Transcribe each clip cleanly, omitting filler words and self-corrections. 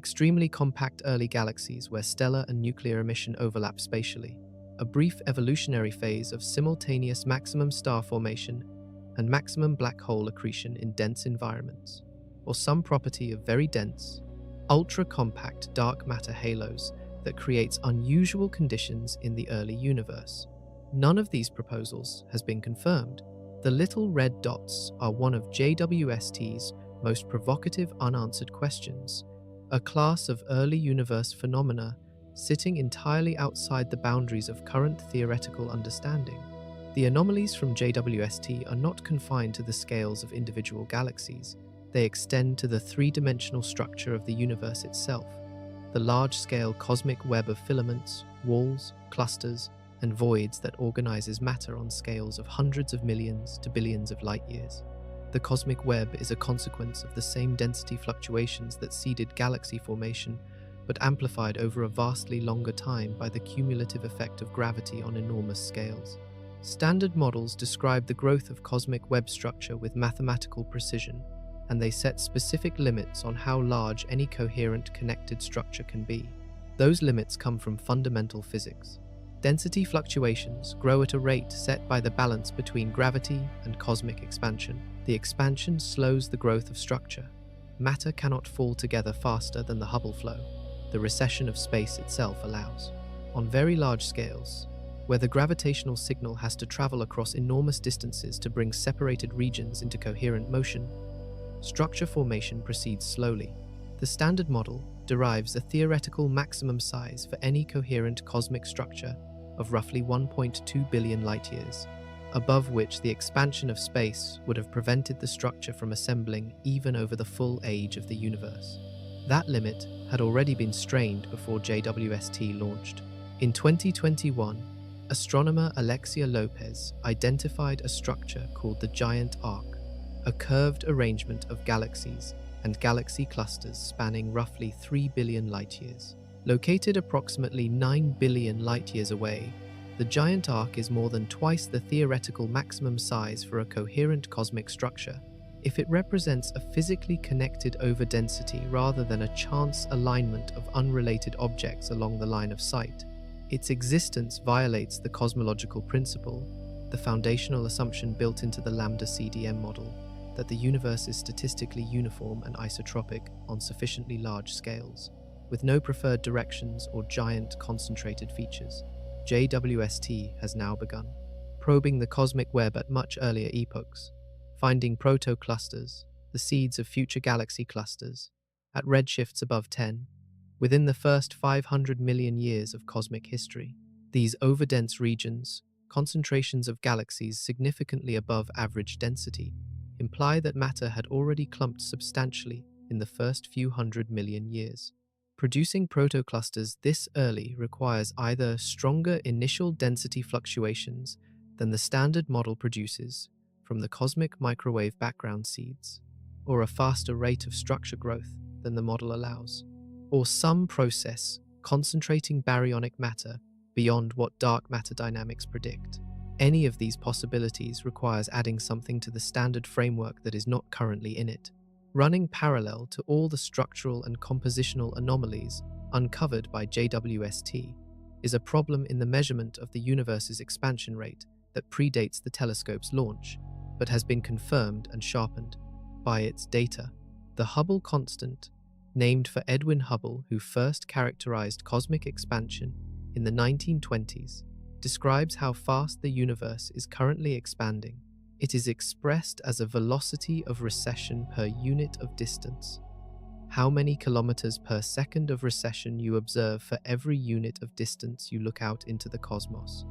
extremely compact early galaxies where stellar and nuclear emission overlap spatially, a brief evolutionary phase of simultaneous maximum star formation and maximum black hole accretion in dense environments, or some property of very dense, ultra-compact dark matter halos that creates unusual conditions in the early universe. None of these proposals has been confirmed. The little red dots are one of JWST's most provocative unanswered questions, a class of early universe phenomena sitting entirely outside the boundaries of current theoretical understanding. The anomalies from JWST are not confined to the scales of individual galaxies. They extend to the three-dimensional structure of the universe itself, the large-scale cosmic web of filaments, walls, clusters, and voids that organizes matter on scales of hundreds of millions to billions of light-years. The cosmic web is a consequence of the same density fluctuations that seeded galaxy formation, but amplified over a vastly longer time by the cumulative effect of gravity on enormous scales. Standard models describe the growth of cosmic web structure with mathematical precision, and they set specific limits on how large any coherent connected structure can be. Those limits come from fundamental physics. Density fluctuations grow at a rate set by the balance between gravity and cosmic expansion. The expansion slows the growth of structure. Matter cannot fall together faster than the Hubble flow. The recession of space itself allows. On very large scales, where the gravitational signal has to travel across enormous distances to bring separated regions into coherent motion, structure formation proceeds slowly. The Standard Model derives a theoretical maximum size for any coherent cosmic structure of roughly 1.2 billion light-years, above which the expansion of space would have prevented the structure from assembling even over the full age of the universe. That limit had already been strained before JWST launched. In 2021, astronomer Alexia Lopez identified a structure called the Giant Arc, a curved arrangement of galaxies and galaxy clusters spanning roughly 3 billion light-years. Located approximately 9 billion light-years away, the Giant Arc is more than twice the theoretical maximum size for a coherent cosmic structure. If it represents a physically connected overdensity rather than a chance alignment of unrelated objects along the line of sight, its existence violates the cosmological principle, the foundational assumption built into the lambda CDM model, that the universe is statistically uniform and isotropic on sufficiently large scales, with no preferred directions or giant concentrated features. JWST has now begun, probing the cosmic web at much earlier epochs, finding protoclusters, the seeds of future galaxy clusters, at redshifts above 10, within the first 500 million years of cosmic history. These overdense regions, concentrations of galaxies significantly above average density, imply that matter had already clumped substantially in the first few 100 million years. Producing protoclusters this early requires either stronger initial density fluctuations than the Standard Model produces from the cosmic microwave background seeds, or a faster rate of structure growth than the model allows, or some process concentrating baryonic matter beyond what dark matter dynamics predict. Any of these possibilities requires adding something to the standard framework that is not currently in it, running parallel to all the structural and compositional anomalies uncovered by JWST is a problem in the measurement of the universe's expansion rate that predates the telescope's launch, but has been confirmed and sharpened by its data. The Hubble constant, named for Edwin Hubble, who first characterized cosmic expansion in the 1920s, describes how fast the universe is currently expanding. It is expressed as a velocity of recession per unit of distance. How many kilometers per second of recession you observe for every unit of distance you look out into the cosmos.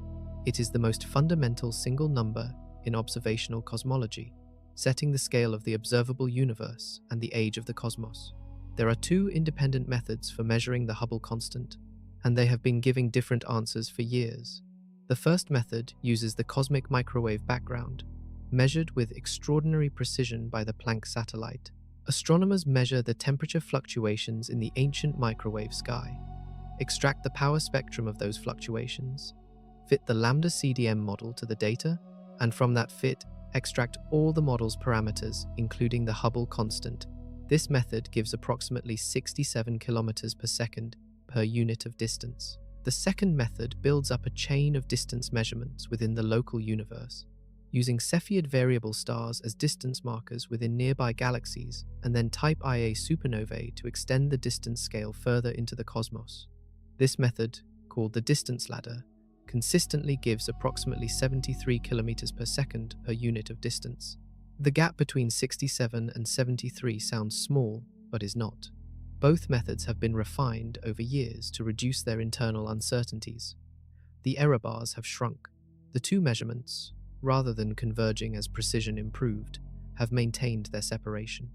It is the most fundamental single number in observational cosmology, setting the scale of the observable universe and the age of the cosmos. There are two independent methods for measuring the Hubble constant, and they have been giving different answers for years. The first method uses the cosmic microwave background, measured with extraordinary precision by the Planck satellite. Astronomers measure the temperature fluctuations in the ancient microwave sky, extract the power spectrum of those fluctuations, fit the lambda CDM model to the data, and from that fit, extract all the model's parameters, including the Hubble constant, This method gives approximately 67 kilometers per second per unit of distance. The second method builds up a chain of distance measurements within the local universe, using Cepheid variable stars as distance markers within nearby galaxies, and then Type Ia supernovae to extend the distance scale further into the cosmos. This method, called the distance ladder, consistently gives approximately 73 kilometers per second per unit of distance. The gap between 67 and 73 sounds small, but is not. Both methods have been refined over years to reduce their internal uncertainties. The error bars have shrunk. The two measurements, rather than converging as precision improved, have maintained their separation.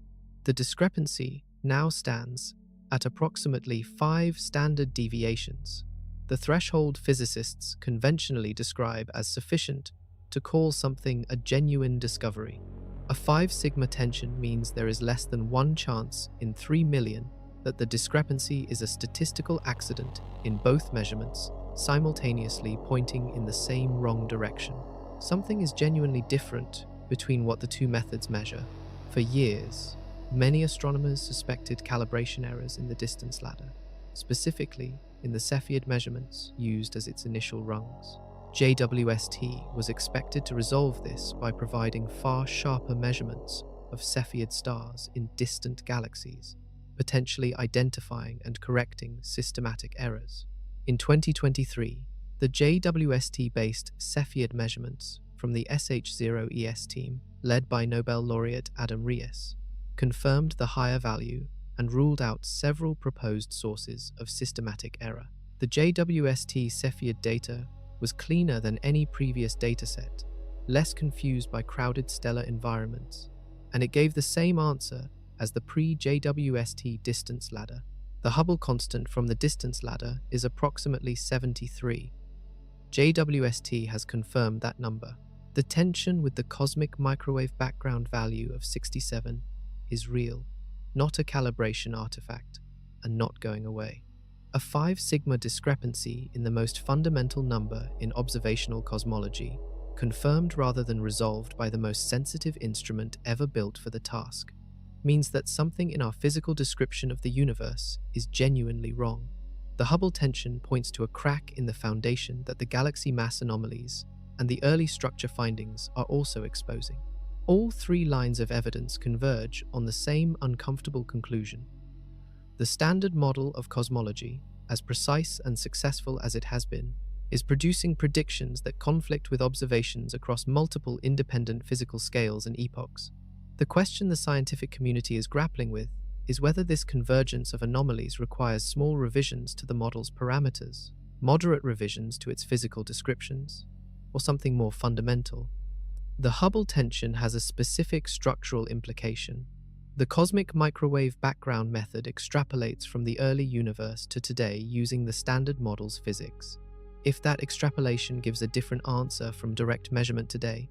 The discrepancy now stands at approximately 5 standard deviations, the threshold physicists conventionally describe as sufficient to call something a genuine discovery. A 5 sigma tension means there is less than 1 chance in 3 million that the discrepancy is a statistical accident in both measurements, simultaneously pointing in the same wrong direction. Something is genuinely different between what the two methods measure. For years, many astronomers suspected calibration errors in the distance ladder, specifically in the Cepheid measurements used as its initial rungs. JWST was expected to resolve this by providing far sharper measurements of Cepheid stars in distant galaxies, potentially identifying and correcting systematic errors. In 2023, the JWST-based Cepheid measurements from the SH0ES team, led by Nobel laureate Adam Rees, confirmed the higher value and ruled out several proposed sources of systematic error. The JWST Cepheid data was cleaner than any previous dataset, less confused by crowded stellar environments, and it gave the same answer as the pre-JWST distance ladder. The Hubble constant from the distance ladder is approximately 73. JWST has confirmed that number. The tension with the cosmic microwave background value of 67 is real, not a calibration artifact, and not going away. A 5 sigma discrepancy in the most fundamental number in observational cosmology, confirmed rather than resolved by the most sensitive instrument ever built for the task, means that something in our physical description of the universe is genuinely wrong. The Hubble tension points to a crack in the foundation that the galaxy mass anomalies and the early structure findings are also exposing. All 3 lines of evidence converge on the same uncomfortable conclusion. The standard model of cosmology, as precise and successful as it has been, is producing predictions that conflict with observations across multiple independent physical scales and epochs. The question the scientific community is grappling with is whether this convergence of anomalies requires small revisions to the model's parameters, moderate revisions to its physical descriptions, or something more fundamental. The Hubble tension has a specific structural implication. The cosmic microwave background method extrapolates from the early universe to today using the standard model's physics. If that extrapolation gives a different answer from direct measurement today,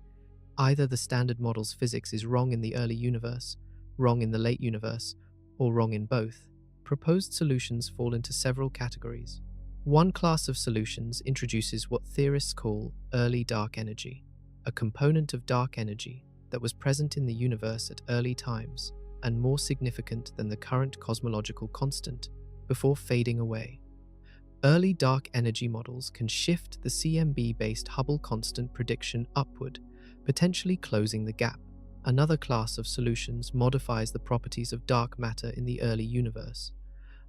either the standard model's physics is wrong in the early universe, wrong in the late universe, or wrong in both. Proposed solutions fall into several categories. One class of solutions introduces what theorists call early dark energy, a component of dark energy that was present in the universe at early times and more significant than the current cosmological constant before fading away. Early dark energy models can shift the CMB-based Hubble constant prediction upward, potentially closing the gap. Another class of solutions modifies the properties of dark matter in the early universe,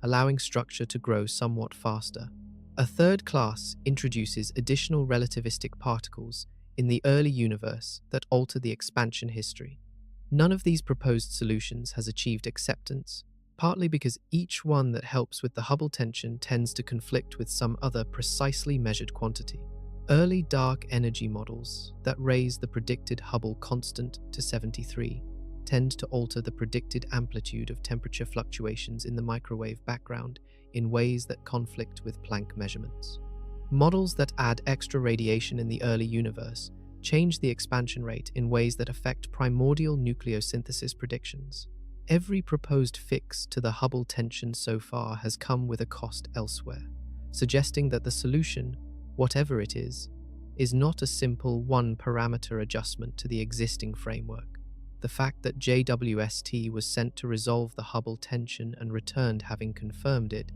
allowing structure to grow somewhat faster. A third class introduces additional relativistic particles in the early universe that alter the expansion history. None of these proposed solutions has achieved acceptance, partly because each one that helps with the Hubble tension tends to conflict with some other precisely measured quantity. Early dark energy models that raise the predicted Hubble constant to 73 tend to alter the predicted amplitude of temperature fluctuations in the microwave background in ways that conflict with Planck measurements. Models that add extra radiation in the early universe change the expansion rate in ways that affect primordial nucleosynthesis predictions. Every proposed fix to the Hubble tension so far has come with a cost elsewhere, suggesting that the solution, whatever it is not a simple one-parameter adjustment to the existing framework. The fact that JWST was sent to resolve the Hubble tension and returned having confirmed it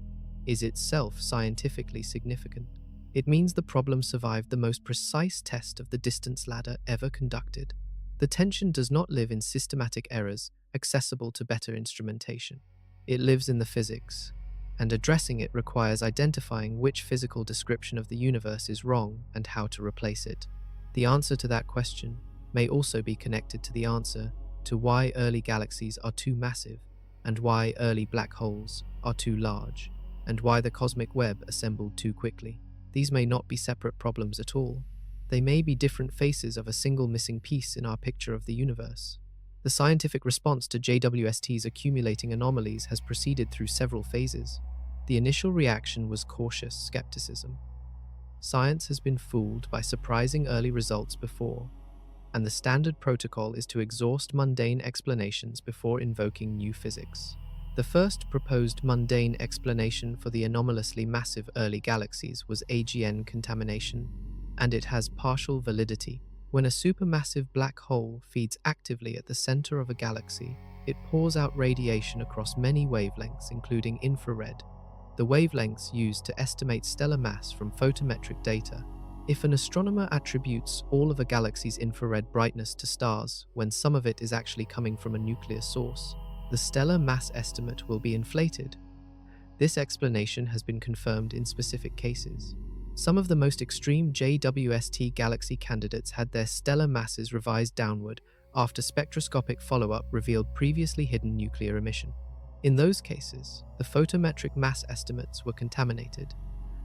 is itself scientifically significant. It means the problem survived the most precise test of the distance ladder ever conducted. The tension does not live in systematic errors accessible to better instrumentation. It lives in the physics, and addressing it requires identifying which physical description of the universe is wrong and how to replace it. The answer to that question may also be connected to the answer to why early galaxies are too massive, and why early black holes are too large, and why the cosmic web assembled too quickly. These may not be separate problems at all. They may be different faces of a single missing piece in our picture of the universe. The scientific response to JWST's accumulating anomalies has proceeded through several phases. The initial reaction was cautious skepticism. Science has been fooled by surprising early results before, and the standard protocol is to exhaust mundane explanations before invoking new physics. The first proposed mundane explanation for the anomalously massive early galaxies was AGN contamination, and it has partial validity. When a supermassive black hole feeds actively at the center of a galaxy, it pours out radiation across many wavelengths, including infrared, the wavelengths used to estimate stellar mass from photometric data. If an astronomer attributes all of a galaxy's infrared brightness to stars when some of it is actually coming from a nuclear source, the stellar mass estimate will be inflated. This explanation has been confirmed in specific cases. Some of the most extreme JWST galaxy candidates had their stellar masses revised downward after spectroscopic follow-up revealed previously hidden nuclear emission. In those cases, the photometric mass estimates were contaminated,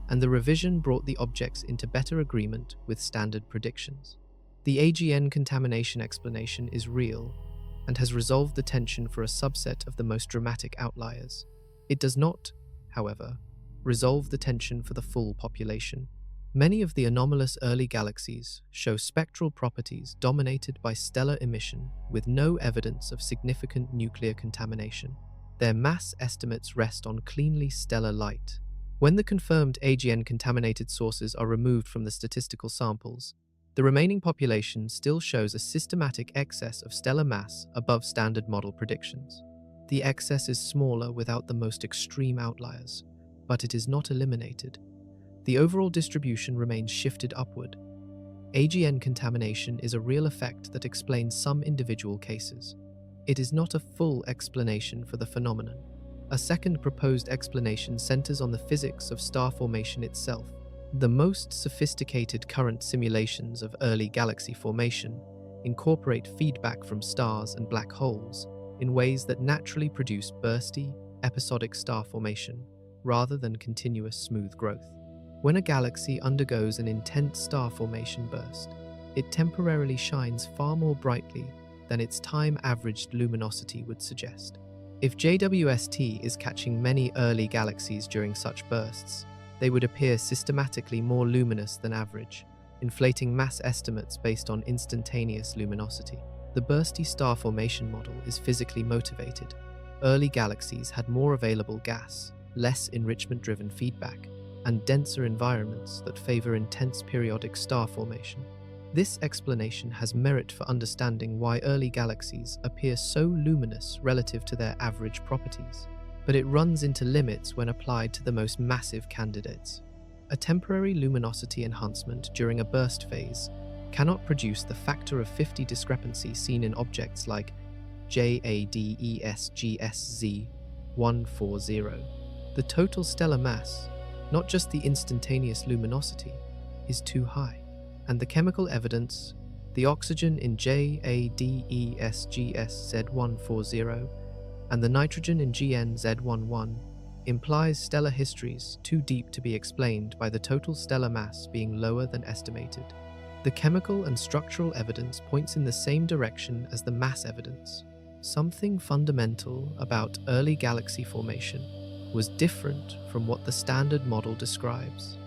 and the revision brought the objects into better agreement with standard predictions. The AGN contamination explanation is real and has resolved the tension for a subset of the most dramatic outliers. It does not, however, resolve the tension for the full population. Many of the anomalous early galaxies show spectral properties dominated by stellar emission with no evidence of significant nuclear contamination. Their mass estimates rest on cleanly stellar light. When the confirmed AGN-contaminated sources are removed from the statistical samples, the remaining population still shows a systematic excess of stellar mass above standard model predictions. The excess is smaller without the most extreme outliers, but it is not eliminated. The overall distribution remains shifted upward. AGN contamination is a real effect that explains some individual cases. It is not a full explanation for the phenomenon. A second proposed explanation centers on the physics of star formation itself. The most sophisticated current simulations of early galaxy formation incorporate feedback from stars and black holes in ways that naturally produce bursty, episodic star formation rather than continuous smooth growth. When a galaxy undergoes an intense star formation burst, it temporarily shines far more brightly than its time-averaged luminosity would suggest. If JWST is catching many early galaxies during such bursts, they would appear systematically more luminous than average, inflating mass estimates based on instantaneous luminosity. The bursty star formation model is physically motivated. Early galaxies had more available gas, less enrichment-driven feedback, and denser environments that favor intense periodic star formation. This explanation has merit for understanding why early galaxies appear so luminous relative to their average properties, but it runs into limits when applied to the most massive candidates. A temporary luminosity enhancement during a burst phase cannot produce the factor of 50 discrepancy seen in objects like JWST 140. The total stellar mass, not just the instantaneous luminosity, is too high. And the chemical evidence, the oxygen in JWST 140 and the nitrogen in GN-Z11, implies stellar histories too deep to be explained by the total stellar mass being lower than estimated. The chemical and structural evidence points in the same direction as the mass evidence. Something fundamental about early galaxy formation was different from what the standard model describes.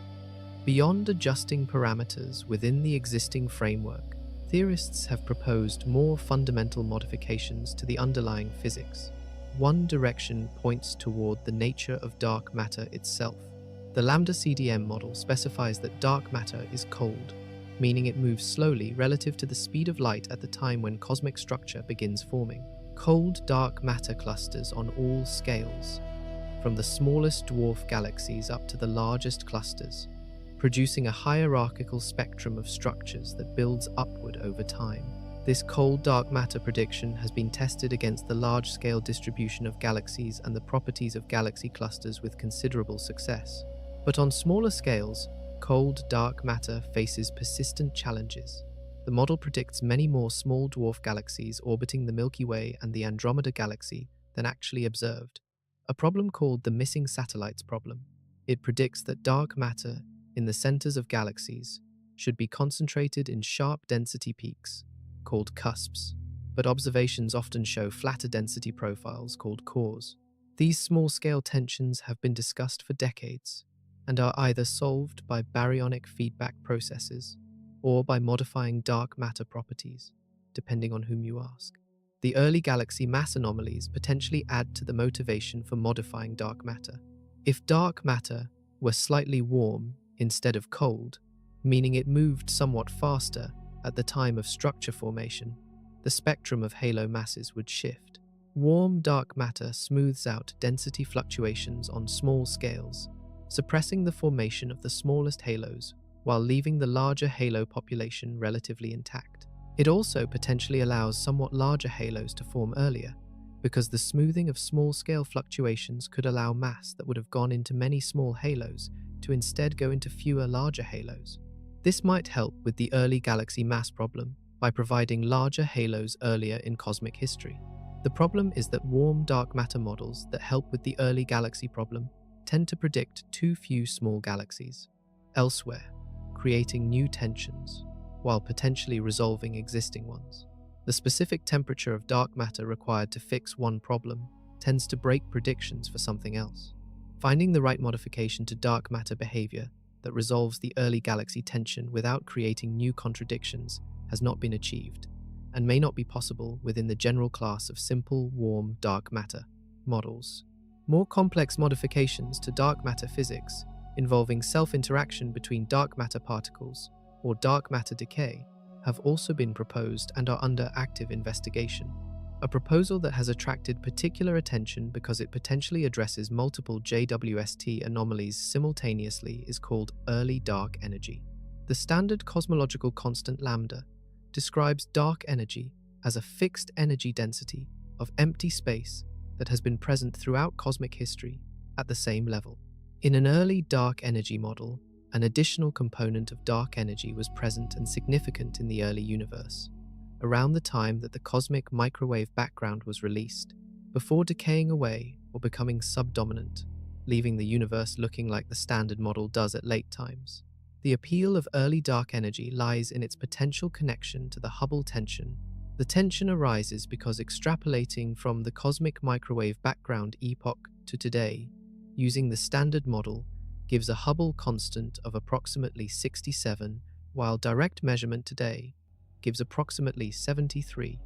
Beyond adjusting parameters within the existing framework, theorists have proposed more fundamental modifications to the underlying physics. One direction points toward the nature of dark matter itself. The lambda CDM model specifies that dark matter is cold, meaning it moves slowly relative to the speed of light at the time when cosmic structure begins forming. Cold dark matter clusters on all scales, from the smallest dwarf galaxies up to the largest clusters, producing a hierarchical spectrum of structures that builds upward over time. This cold dark matter prediction has been tested against the large-scale distribution of galaxies and the properties of galaxy clusters with considerable success. But on smaller scales, cold dark matter faces persistent challenges. The model predicts many more small dwarf galaxies orbiting the Milky Way and the Andromeda Galaxy than actually observed, a problem called the missing satellites problem. It predicts that dark matter in the centers of galaxies should be concentrated in sharp density peaks, called cusps, but observations often show flatter density profiles called cores. These small-scale tensions have been discussed for decades and are either solved by baryonic feedback processes or by modifying dark matter properties, depending on whom you ask. The early galaxy mass anomalies potentially add to the motivation for modifying dark matter. If dark matter were slightly warm instead of cold, meaning it moved somewhat faster at the time of structure formation, the spectrum of halo masses would shift. Warm dark matter smooths out density fluctuations on small scales, suppressing the formation of the smallest halos while leaving the larger halo population relatively intact. It also potentially allows somewhat larger halos to form earlier, because the smoothing of small-scale fluctuations could allow mass that would have gone into many small halos to instead go into fewer larger halos. This might help with the early galaxy mass problem by providing larger halos earlier in cosmic history. The problem is that warm dark matter models that help with the early galaxy problem tend to predict too few small galaxies elsewhere, creating new tensions while potentially resolving existing ones. The specific temperature of dark matter required to fix one problem tends to break predictions for something else. Finding the right modification to dark matter behavior that resolves the early galaxy tension without creating new contradictions has not been achieved, and may not be possible within the general class of simple, warm, dark matter models. More complex modifications to dark matter physics, involving self-interaction between dark matter particles or dark matter decay, have also been proposed and are under active investigation. A proposal that has attracted particular attention because it potentially addresses multiple JWST anomalies simultaneously is called early dark energy. The standard cosmological constant lambda describes dark energy as a fixed energy density of empty space that has been present throughout cosmic history at the same level. In an early dark energy model, an additional component of dark energy was present and significant in the early universe, around the time that the cosmic microwave background was released, before decaying away or becoming subdominant, leaving the universe looking like the standard model does at late times. The appeal of early dark energy lies in its potential connection to the Hubble tension. The tension arises because extrapolating from the cosmic microwave background epoch to today, using the standard model, gives a Hubble constant of approximately 67, while direct measurement today gives approximately 73.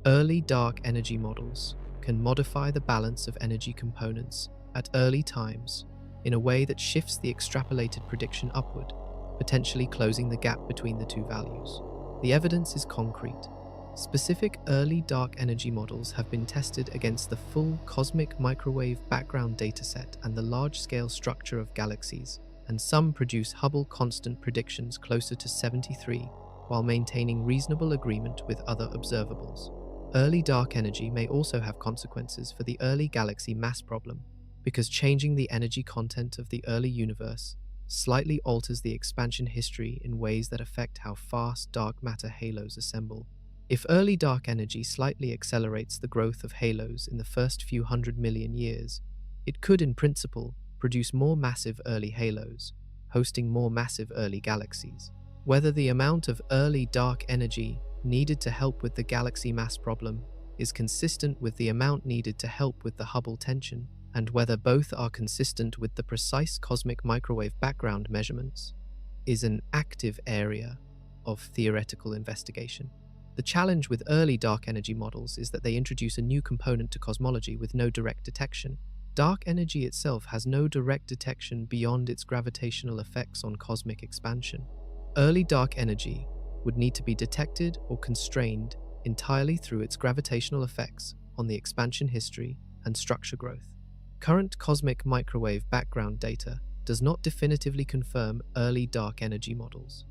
Early dark energy models can modify the balance of energy components at early times in a way that shifts the extrapolated prediction upward, potentially closing the gap between the two values. The evidence is concrete. Specific early dark energy models have been tested against the full cosmic microwave background dataset and the large-scale structure of galaxies, and some produce Hubble constant predictions closer to 73, while maintaining reasonable agreement with other observables. Early dark energy may also have consequences for the early galaxy mass problem, because changing the energy content of the early universe slightly alters the expansion history in ways that affect how fast dark matter halos assemble. If early dark energy slightly accelerates the growth of halos in the first few 100 million years, it could, in principle, produce more massive early halos, hosting more massive early galaxies. Whether the amount of early dark energy needed to help with the galaxy mass problem is consistent with the amount needed to help with the Hubble tension, and whether both are consistent with the precise cosmic microwave background measurements, is an active area of theoretical investigation. The challenge with early dark energy models is that they introduce a new component to cosmology with no direct detection. Dark energy itself has no direct detection beyond its gravitational effects on cosmic expansion. Early dark energy would need to be detected or constrained entirely through its gravitational effects on the expansion history and structure growth. Current cosmic microwave background data does not definitively confirm early dark energy models,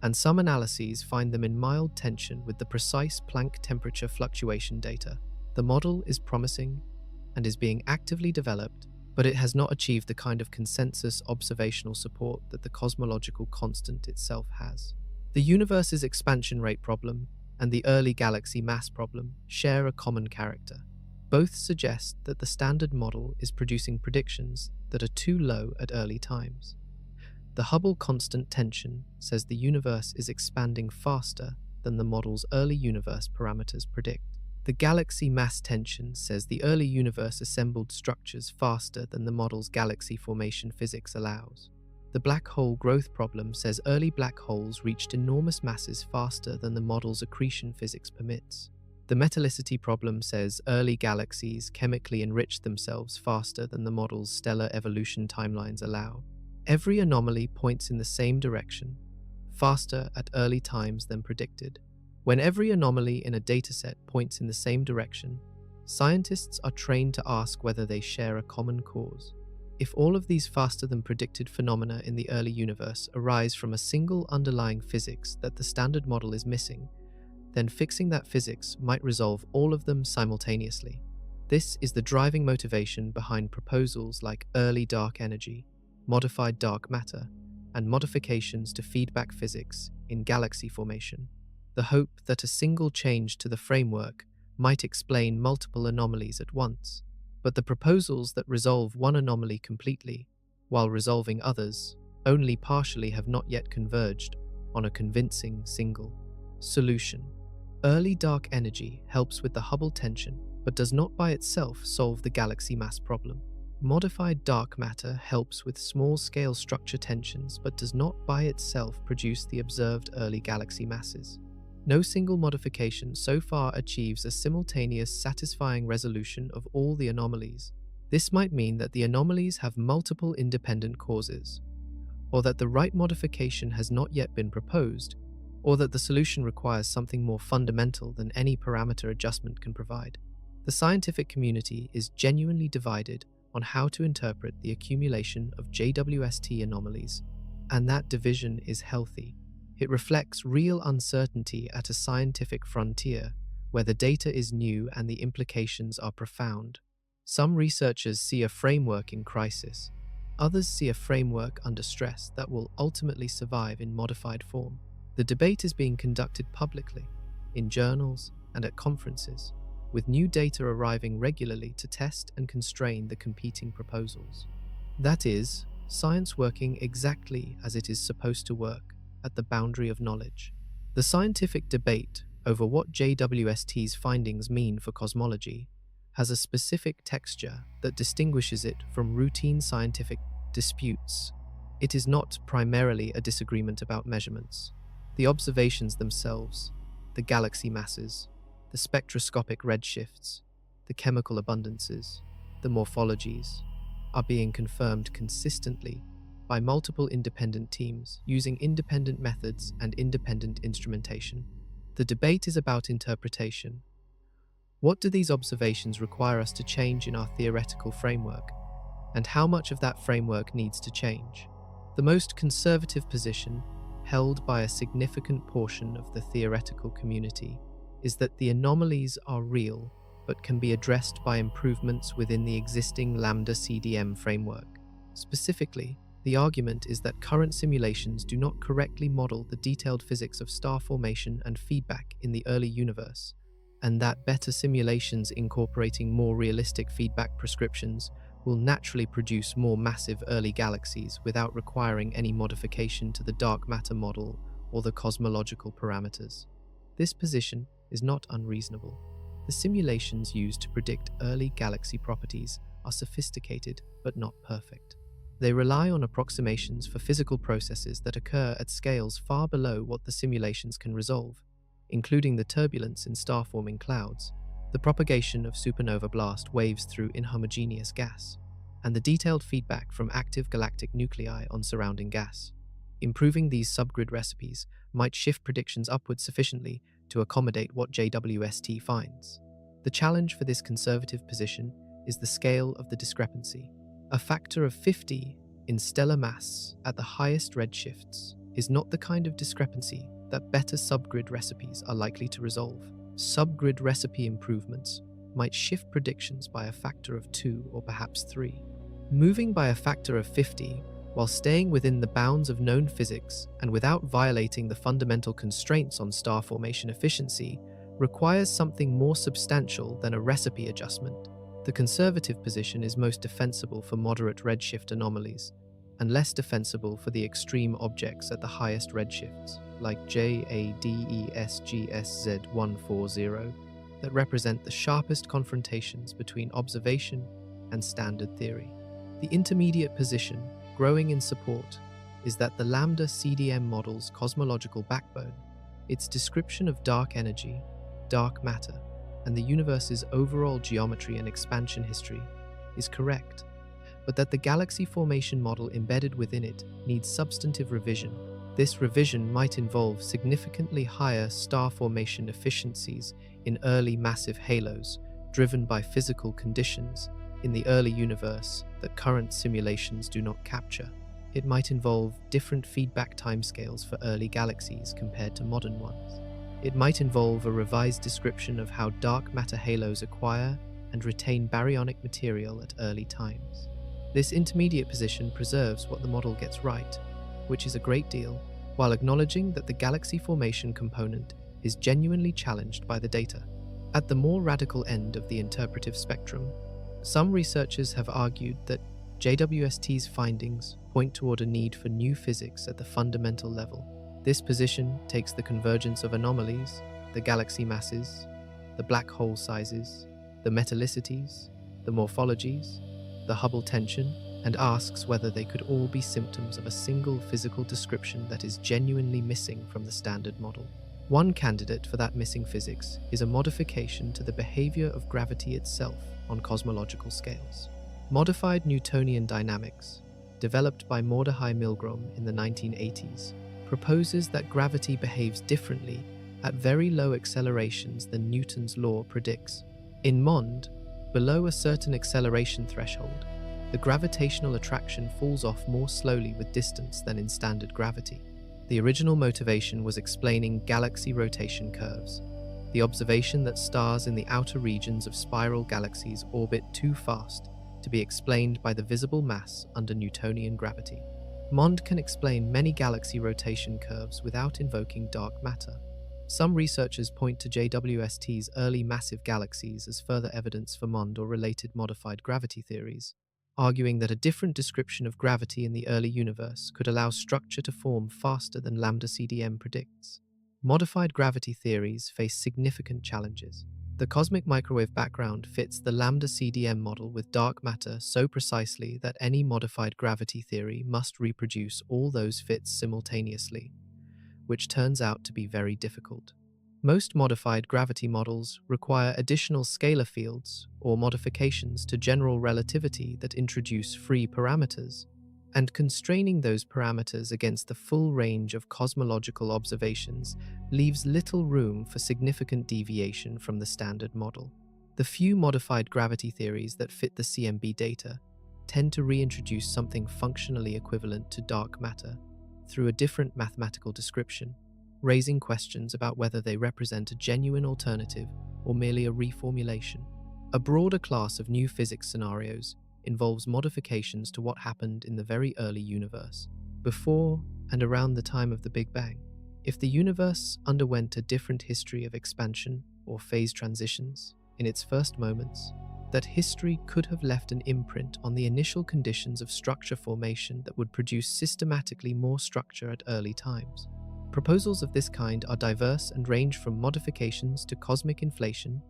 and some analyses find them in mild tension with the precise Planck temperature fluctuation data. The model is promising and is being actively developed, but it has not achieved the kind of consensus observational support that the cosmological constant itself has. The universe's expansion rate problem and the early galaxy mass problem share a common character. Both suggest that the standard model is producing predictions that are too low at early times. The Hubble constant tension says the universe is expanding faster than the model's early universe parameters predict. The galaxy mass tension says the early universe assembled structures faster than the model's galaxy formation physics allows. The black hole growth problem says early black holes reached enormous masses faster than the model's accretion physics permits. The metallicity problem says early galaxies chemically enriched themselves faster than the model's stellar evolution timelines allow. Every anomaly points in the same direction, faster at early times than predicted. When every anomaly in a dataset points in the same direction, scientists are trained to ask whether they share a common cause. If all of these faster than predicted phenomena in the early universe arise from a single underlying physics that the standard model is missing, then fixing that physics might resolve all of them simultaneously. This is the driving motivation behind proposals like early dark energy, modified dark matter, and modifications to feedback physics in galaxy formation. The hope that a single change to the framework might explain multiple anomalies at once, but the proposals that resolve one anomaly completely, while resolving others, only partially have not yet converged on a convincing single solution. Early dark energy helps with the Hubble tension, but does not by itself solve the galaxy mass problem. Modified dark matter helps with small-scale structure tensions, but does not by itself produce the observed early galaxy masses. No single modification so far achieves a simultaneous satisfying resolution of all the anomalies. This might mean that the anomalies have multiple independent causes, or that the right modification has not yet been proposed, or that the solution requires something more fundamental than any parameter adjustment can provide. The scientific community is genuinely divided on how to interpret the accumulation of JWST anomalies, and that division is healthy. It reflects real uncertainty at a scientific frontier where the data is new and the implications are profound. Some researchers see a framework in crisis. Others see a framework under stress that will ultimately survive in modified form. The debate is being conducted publicly, in journals and at conferences, with new data arriving regularly to test and constrain the competing proposals. That is, science working exactly as it is supposed to work, at the boundary of knowledge. The scientific debate over what JWST's findings mean for cosmology has a specific texture that distinguishes it from routine scientific disputes. It is not primarily a disagreement about measurements. The observations themselves, the galaxy masses, the spectroscopic redshifts, the chemical abundances, the morphologies, are being confirmed consistently by multiple independent teams using independent methods and independent instrumentation. The debate is about interpretation. What do these observations require us to change in our theoretical framework, and how much of that framework needs to change? The most conservative position, held by a significant portion of the theoretical community, is that the anomalies are real but can be addressed by improvements within the existing lambda CDM framework. Specifically, the argument is that current simulations do not correctly model the detailed physics of star formation and feedback in the early universe, and that better simulations incorporating more realistic feedback prescriptions will naturally produce more massive early galaxies without requiring any modification to the dark matter model or the cosmological parameters. This position is not unreasonable. The simulations used to predict early galaxy properties are sophisticated but not perfect. They rely on approximations for physical processes that occur at scales far below what the simulations can resolve, including the turbulence in star-forming clouds, the propagation of supernova blast waves through inhomogeneous gas, and the detailed feedback from active galactic nuclei on surrounding gas. Improving these subgrid recipes might shift predictions upwards sufficiently to accommodate what JWST finds. The challenge for this conservative position is the scale of the discrepancy. A factor of 50 in stellar mass at the highest redshifts is not the kind of discrepancy that better subgrid recipes are likely to resolve. Subgrid recipe improvements might shift predictions by a factor of 2 or perhaps 3. Moving by a factor of 50 while staying within the bounds of known physics and without violating the fundamental constraints on star formation efficiency requires something more substantial than a recipe adjustment. The conservative position is most defensible for moderate redshift anomalies and less defensible for the extreme objects at the highest redshifts, like JWST-140, that represent the sharpest confrontations between observation and standard theory. The intermediate position, growing in support, is that the lambda CDM model's cosmological backbone, its description of dark energy, dark matter, and the universe's overall geometry and expansion history, is correct, but that the galaxy formation model embedded within it needs substantive revision. This revision might involve significantly higher star formation efficiencies in early massive halos, driven by physical conditions in the early universe that current simulations do not capture. It might involve different feedback timescales for early galaxies compared to modern ones. It might involve a revised description of how dark matter halos acquire and retain baryonic material at early times. This intermediate position preserves what the model gets right, which is a great deal, while acknowledging that the galaxy formation component is genuinely challenged by the data. At the more radical end of the interpretive spectrum, some researchers have argued that JWST's findings point toward a need for new physics at the fundamental level. This position takes the convergence of anomalies, the galaxy masses, the black hole sizes, the metallicities, the morphologies, the Hubble tension, and asks whether they could all be symptoms of a single physical description that is genuinely missing from the standard model. One candidate for that missing physics is a modification to the behavior of gravity itself on cosmological scales. Modified Newtonian dynamics, developed by Mordechai Milgrom in the 1980s, proposes that gravity behaves differently at very low accelerations than Newton's law predicts. In MOND, below a certain acceleration threshold, the gravitational attraction falls off more slowly with distance than in standard gravity. The original motivation was explaining galaxy rotation curves, the observation that stars in the outer regions of spiral galaxies orbit too fast to be explained by the visible mass under Newtonian gravity. MOND can explain many galaxy rotation curves without invoking dark matter. Some researchers point to JWST's early massive galaxies as further evidence for MOND or related modified gravity theories, arguing that a different description of gravity in the early universe could allow structure to form faster than lambda CDM predicts. Modified gravity theories face significant challenges. The cosmic microwave background fits the lambda CDM model with dark matter so precisely that any modified gravity theory must reproduce all those fits simultaneously, which turns out to be very difficult. Most modified gravity models require additional scalar fields or modifications to general relativity that introduce free parameters, and constraining those parameters against the full range of cosmological observations leaves little room for significant deviation from the standard model. The few modified gravity theories that fit the CMB data tend to reintroduce something functionally equivalent to dark matter through a different mathematical description, raising questions about whether they represent a genuine alternative or merely a reformulation. A broader class of new physics scenarios involves modifications to what happened in the very early universe, before and around the time of the Big Bang. If the universe underwent a different history of expansion or phase transitions in its first moments, that history could have left an imprint on the initial conditions of structure formation that would produce systematically more structure at early times. Proposals of this kind are diverse and range from modifications to cosmic inflation,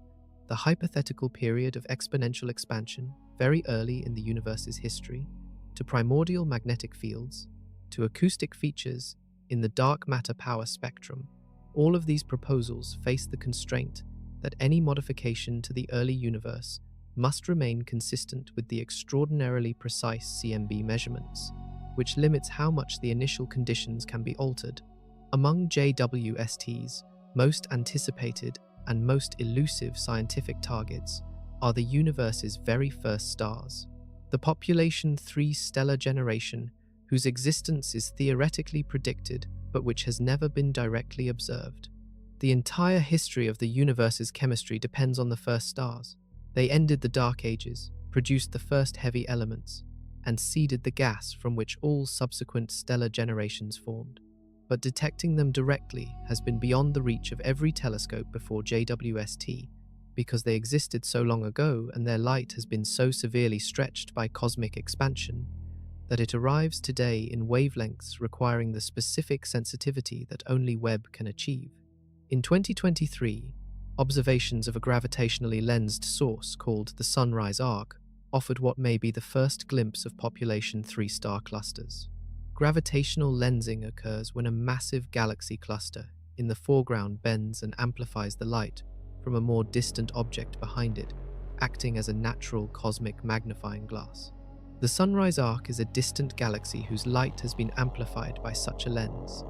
the hypothetical period of exponential expansion very early in the universe's history, to primordial magnetic fields, to acoustic features in the dark matter power spectrum. All of these proposals face the constraint that any modification to the early universe must remain consistent with the extraordinarily precise CMB measurements which limits how much the initial conditions can be altered. Among JWST's most anticipated and most elusive scientific targets are the universe's very first stars, the population 3 stellar generation, whose existence is theoretically predicted but which has never been directly observed. The entire history of the universe's chemistry depends on the first stars. They ended the Dark Ages, produced the first heavy elements, and seeded the gas from which all subsequent stellar generations formed. But detecting them directly has been beyond the reach of every telescope before JWST, because they existed so long ago and their light has been so severely stretched by cosmic expansion that it arrives today in wavelengths requiring the specific sensitivity that only Webb can achieve. In 2023, observations of a gravitationally lensed source called the Sunrise Arc offered what may be the first glimpse of population 3 star clusters. Gravitational lensing occurs when a massive galaxy cluster in the foreground bends and amplifies the light from a more distant object behind it, acting as a natural cosmic magnifying glass. The Sunrise Arc is a distant galaxy whose light has been amplified by such a lens,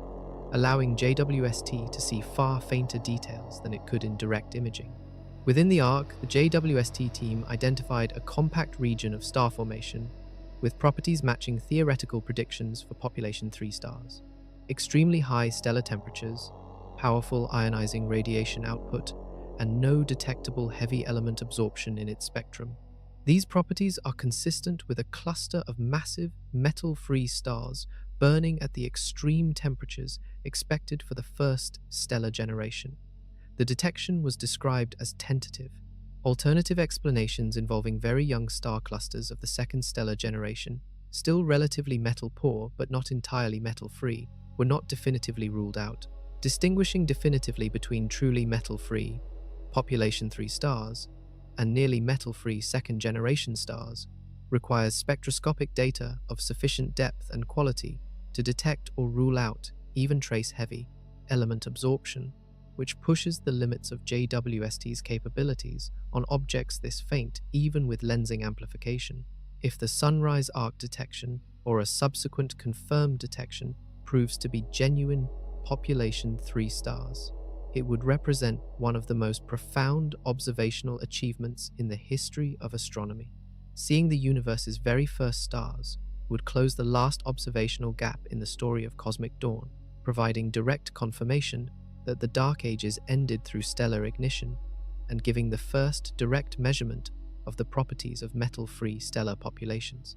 allowing JWST to see far fainter details than it could in direct imaging. Within the arc, the JWST team identified a compact region of star formation with properties matching theoretical predictions for population 3 stars. Extremely high stellar temperatures, powerful ionizing radiation output, and no detectable heavy element absorption in its spectrum. These properties are consistent with a cluster of massive, metal-free stars burning at the extreme temperatures expected for the first stellar generation. The detection was described as tentative. Alternative explanations involving very young star clusters of the second stellar generation, still relatively metal-poor but not entirely metal-free, were not definitively ruled out. Distinguishing definitively between truly metal-free, population 3 stars, and nearly metal-free second-generation stars requires spectroscopic data of sufficient depth and quality to detect or rule out even trace heavy element absorption, which pushes the limits of JWST's capabilities on objects this faint even with lensing amplification. If the Sunrise Arc detection or a subsequent confirmed detection proves to be genuine population 3 stars, it would represent one of the most profound observational achievements in the history of astronomy. Seeing the universe's very first stars would close the last observational gap in the story of cosmic dawn, providing direct confirmation that the Dark Ages ended through stellar ignition and giving the first direct measurement of the properties of metal-free stellar populations.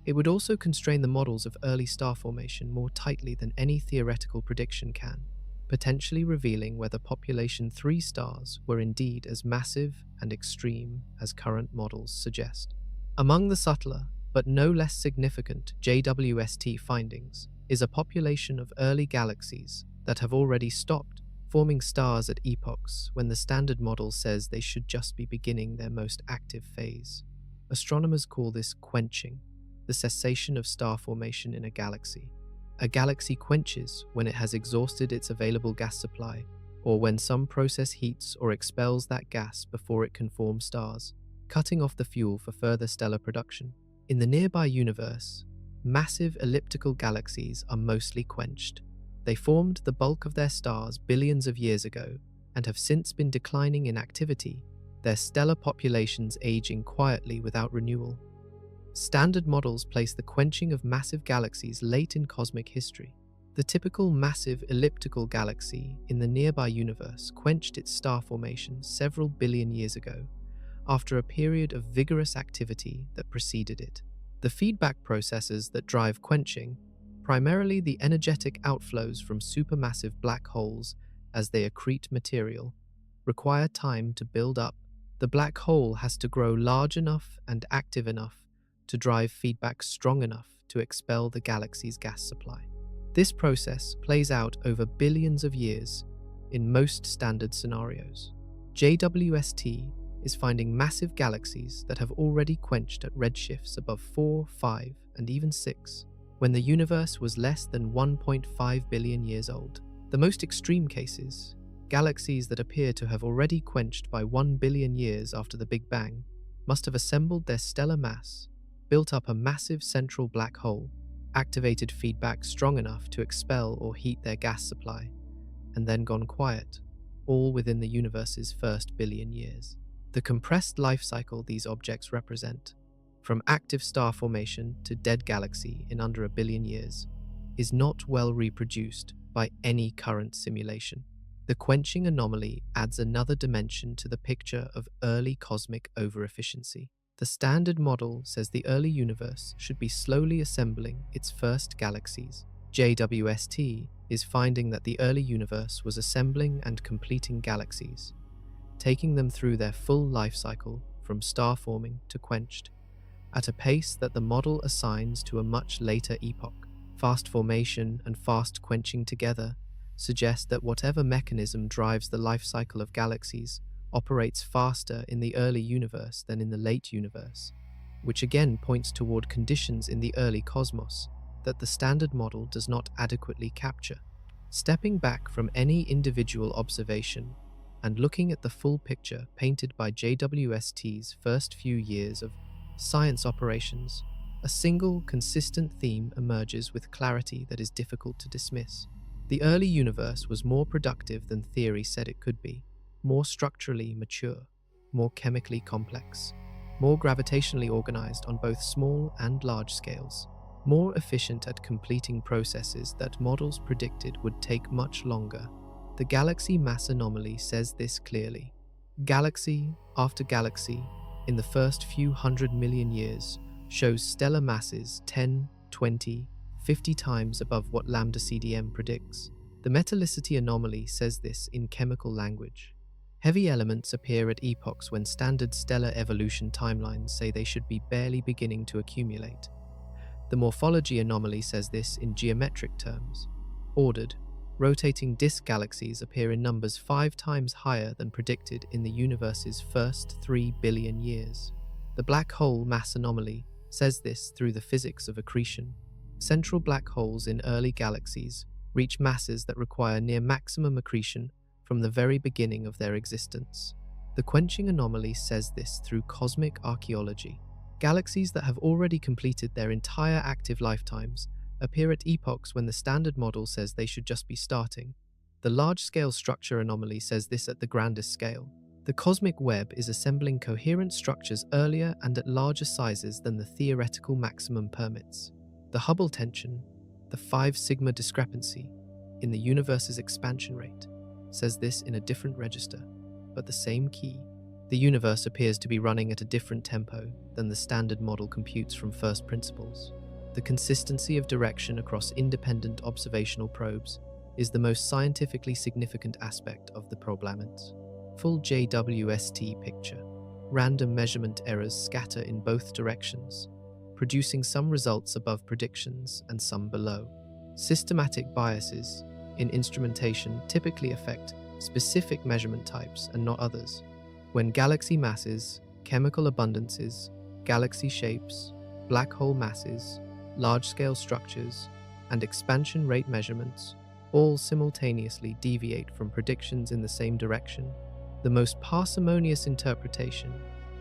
It would also constrain the models of early star formation more tightly than any theoretical prediction can, potentially revealing whether population 3 stars were indeed as massive and extreme as current models suggest. Among the subtler, but no less significant JWST findings is a population of early galaxies that have already stopped forming stars at epochs when the standard model says they should just be beginning their most active phase. Astronomers call this quenching, the cessation of star formation in a galaxy. A galaxy quenches when it has exhausted its available gas supply, or when some process heats or expels that gas before it can form stars, cutting off the fuel for further stellar production. In the nearby universe, massive elliptical galaxies are mostly quenched. They formed the bulk of their stars billions of years ago and have since been declining in activity, their stellar populations aging quietly without renewal. Standard models place the quenching of massive galaxies late in cosmic history. The typical massive elliptical galaxy in the nearby universe quenched its star formation several billion years ago, after a period of vigorous activity that preceded it. The feedback processes that drive quenching, primarily the energetic outflows from supermassive black holes as they accrete material, require time to build up. The black hole has to grow large enough and active enough to drive feedback strong enough to expel the galaxy's gas supply. This process plays out over billions of years in most standard scenarios. JWST is finding massive galaxies that have already quenched at redshifts above 4, 5, and even 6, when the universe was less than 1.5 billion years old. The most extreme cases, galaxies that appear to have already quenched by 1 billion years after the Big Bang, must have assembled their stellar mass, built up a massive central black hole, activated feedback strong enough to expel or heat their gas supply, and then gone quiet, all within the universe's first billion years. The compressed life cycle these objects represent, from active star formation to dead galaxy in under 1 billion years, is not well reproduced by any current simulation. The quenching anomaly adds another dimension to the picture of early cosmic overefficiency. The standard model says the early universe should be slowly assembling its first galaxies. JWST is finding that the early universe was assembling and completing galaxies, taking them through their full life cycle from star forming to quenched, at a pace that the model assigns to a much later epoch. Fast formation and fast quenching together suggest that whatever mechanism drives the life cycle of galaxies operates faster in the early universe than in the late universe, which again points toward conditions in the early cosmos that the standard model does not adequately capture. Stepping back from any individual observation and looking at the full picture painted by JWST's first few years of science operations, a single, consistent theme emerges with clarity that is difficult to dismiss. The early universe was more productive than theory said it could be, more structurally mature, more chemically complex, more gravitationally organized on both small and large scales, more efficient at completing processes that models predicted would take much longer. The galaxy mass anomaly says this clearly. Galaxy after galaxy, in the first few 100 million years, shows stellar masses 10, 20, 50 times above what lambda CDM predicts. The metallicity anomaly says this in chemical language. Heavy elements appear at epochs when standard stellar evolution timelines say they should be barely beginning to accumulate. The morphology anomaly says this in geometric terms. Ordered, rotating disk galaxies appear in numbers 5 times higher than predicted in the universe's first 3 billion years. The black hole mass anomaly says this through the physics of accretion. Central black holes in early galaxies reach masses that require near maximum accretion from the very beginning of their existence. The quenching anomaly says this through cosmic archaeology. Galaxies that have already completed their entire active lifetimes appear at epochs when the standard model says they should just be starting. The large-scale structure anomaly says this at the grandest scale. The cosmic web is assembling coherent structures earlier and at larger sizes than the theoretical maximum permits. The Hubble tension, the 5 sigma discrepancy in the universe's expansion rate, says this in a different register, but the same key. The universe appears to be running at a different tempo than the standard model computes from first principles. The consistency of direction across independent observational probes is the most scientifically significant aspect of the problems. Full JWST picture. Random measurement errors scatter in both directions, producing some results above predictions and some below. Systematic biases in instrumentation typically affect specific measurement types and not others. When galaxy masses, chemical abundances, galaxy shapes, black hole masses, large-scale structures, and expansion rate measurements all simultaneously deviate from predictions in the same direction, the most parsimonious interpretation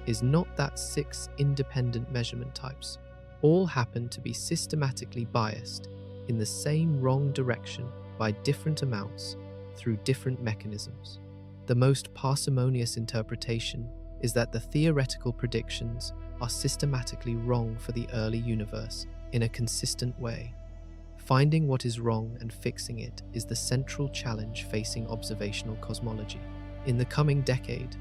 is not that 6 independent measurement types all happen to be systematically biased in the same wrong direction by different amounts through different mechanisms. The most parsimonious interpretation is that the theoretical predictions are systematically wrong for the early universe in a consistent way. Finding what is wrong and fixing it is the central challenge facing observational cosmology. In the coming decade,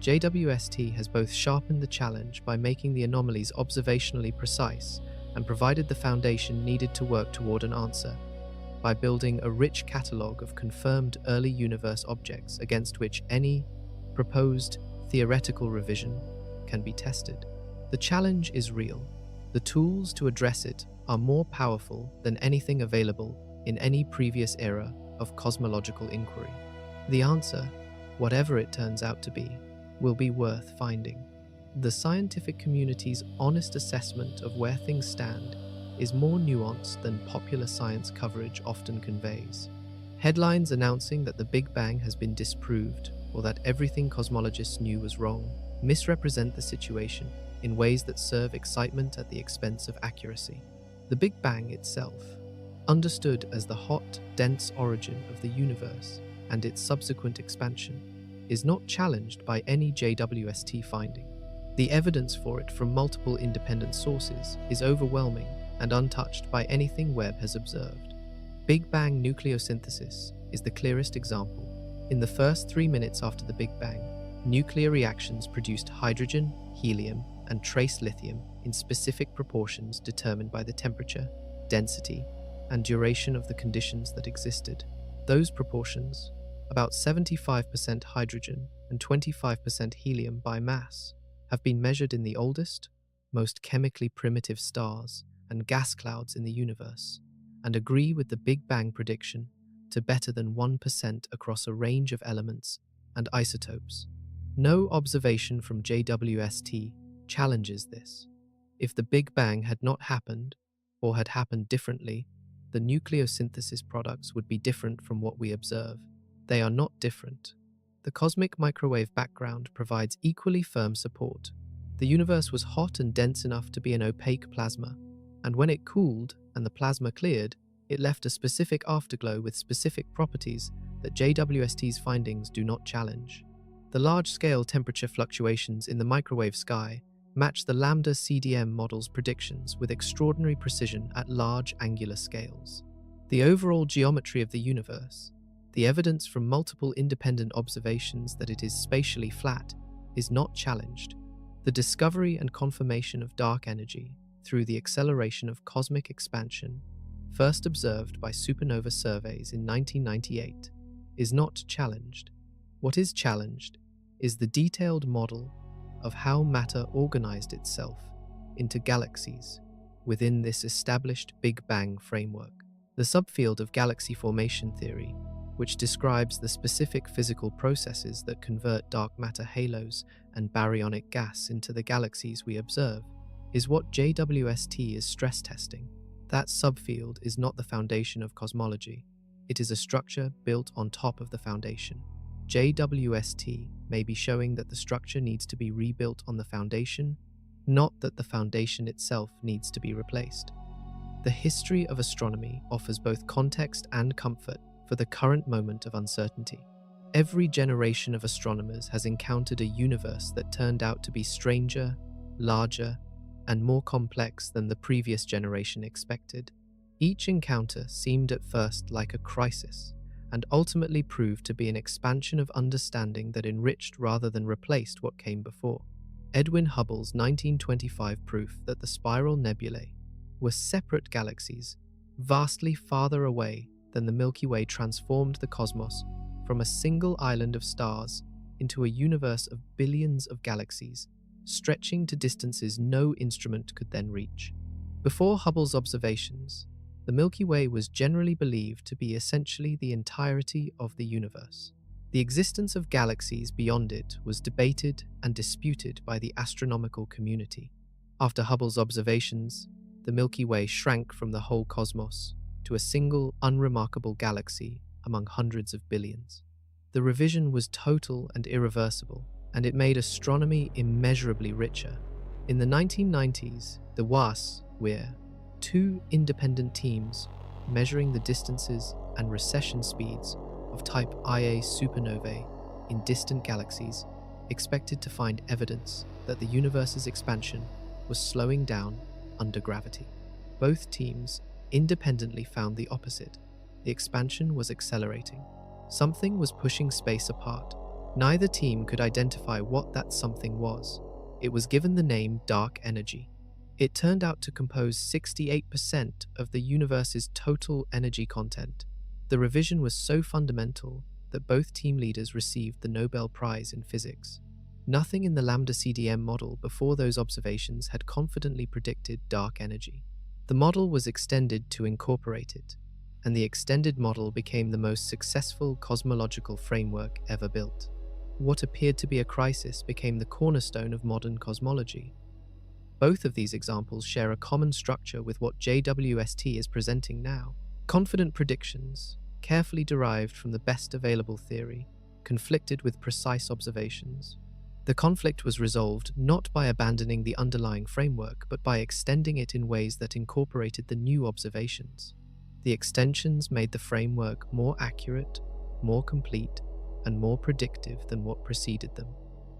JWST has both sharpened the challenge by making the anomalies observationally precise and provided the foundation needed to work toward an answer by building a rich catalogue of confirmed early universe objects against which any proposed theoretical revision can be tested. The challenge is real. The tools to address it are more powerful than anything available in any previous era of cosmological inquiry. The answer, whatever it turns out to be, will be worth finding. The scientific community's honest assessment of where things stand is more nuanced than popular science coverage often conveys. Headlines announcing that the Big Bang has been disproved or that everything cosmologists knew was wrong misrepresent the situation in ways that serve excitement at the expense of accuracy. The Big Bang itself, understood as the hot, dense origin of the universe and its subsequent expansion, is not challenged by any JWST finding. The evidence for it from multiple independent sources is overwhelming and untouched by anything Webb has observed. Big Bang nucleosynthesis is the clearest example. In the first 3 minutes after the Big Bang, nuclear reactions produced hydrogen, helium, and trace lithium in specific proportions determined by the temperature, density, and duration of the conditions that existed. Those proportions, about 75% hydrogen and 25% helium by mass, have been measured in the oldest, most chemically primitive stars and gas clouds in the universe, and agree with the Big Bang prediction to better than 1% across a range of elements and isotopes. No observation from JWST challenges this. If the Big Bang had not happened, or had happened differently, the nucleosynthesis products would be different from what we observe. They are not different. The cosmic microwave background provides equally firm support. The universe was hot and dense enough to be an opaque plasma, and when it cooled and the plasma cleared, it left a specific afterglow with specific properties that JWST's findings do not challenge. The large-scale temperature fluctuations in the microwave sky match the lambda CDM model's predictions with extraordinary precision at large angular scales. The overall geometry of the universe, the evidence from multiple independent observations that it is spatially flat, is not challenged. The discovery and confirmation of dark energy through the acceleration of cosmic expansion, first observed by supernova surveys in 1998, is not challenged. What is challenged is the detailed model of how matter organized itself into galaxies within this established Big Bang framework. The subfield of galaxy formation theory, which describes the specific physical processes that convert dark matter halos and baryonic gas into the galaxies we observe, is what JWST is stress testing. That subfield is not the foundation of cosmology. It is a structure built on top of the foundation. JWST may be showing that the structure needs to be rebuilt on the foundation, not that the foundation itself needs to be replaced. The history of astronomy offers both context and comfort for the current moment of uncertainty. Every generation of astronomers has encountered a universe that turned out to be stranger, larger, and more complex than the previous generation expected. Each encounter seemed at first like a crisis, and ultimately proved to be an expansion of understanding that enriched rather than replaced what came before. Edwin Hubble's 1925 proof that the spiral nebulae were separate galaxies vastly farther away than the Milky Way transformed the cosmos from a single island of stars into a universe of billions of galaxies, stretching to distances no instrument could then reach. Before Hubble's observations, the Milky Way was generally believed to be essentially the entirety of the universe. The existence of galaxies beyond it was debated and disputed by the astronomical community. After Hubble's observations, the Milky Way shrank from the whole cosmos to a single, unremarkable galaxy among hundreds of billions. The revision was total and irreversible, and it made astronomy immeasurably richer. In the 1990s, the JWST, two independent teams measuring the distances and recession speeds of type Ia supernovae in distant galaxies, expected to find evidence that the universe's expansion was slowing down under gravity. Both teams independently found the opposite. The expansion was accelerating. Something was pushing space apart. Neither team could identify what that something was. It was given the name dark energy. It turned out to compose 68% of the universe's total energy content. The revision was so fundamental that both team leaders received the Nobel Prize in Physics. Nothing in the lambda CDM model before those observations had confidently predicted dark energy. The model was extended to incorporate it, and the extended model became the most successful cosmological framework ever built. What appeared to be a crisis became the cornerstone of modern cosmology. Both of these examples share a common structure with what JWST is presenting now. Confident predictions, carefully derived from the best available theory, conflicted with precise observations. The conflict was resolved not by abandoning the underlying framework, but by extending it in ways that incorporated the new observations. The extensions made the framework more accurate, more complete, and more predictive than what preceded them.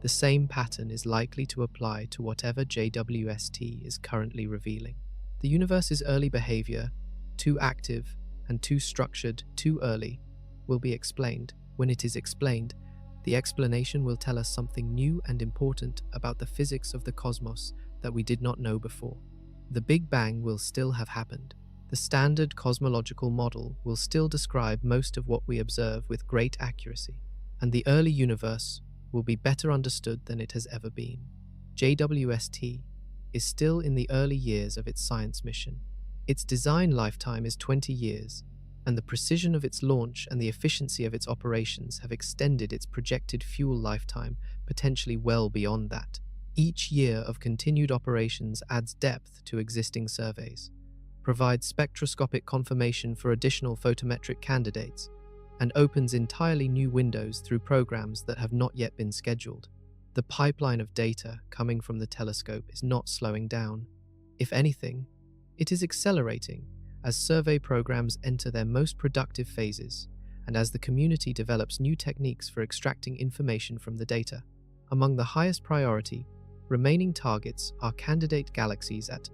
The same pattern is likely to apply to whatever JWST is currently revealing. The universe's early behavior, too active and too structured too early, will be explained. When it is explained, the explanation will tell us something new and important about the physics of the cosmos that we did not know before. The Big Bang will still have happened. The standard cosmological model will still describe most of what we observe with great accuracy, and the early universe will be better understood than it has ever been. JWST is still in the early years of its science mission. Its design lifetime is 20 years, and the precision of its launch and the efficiency of its operations have extended its projected fuel lifetime potentially well beyond that. Each year of continued operations adds depth to existing surveys, provides spectroscopic confirmation for additional photometric candidates, and opens entirely new windows through programs that have not yet been scheduled. The pipeline of data coming from the telescope is not slowing down. If anything, it is accelerating as survey programs enter their most productive phases and as the community develops new techniques for extracting information from the data. Among the highest priority, remaining targets are candidate galaxies at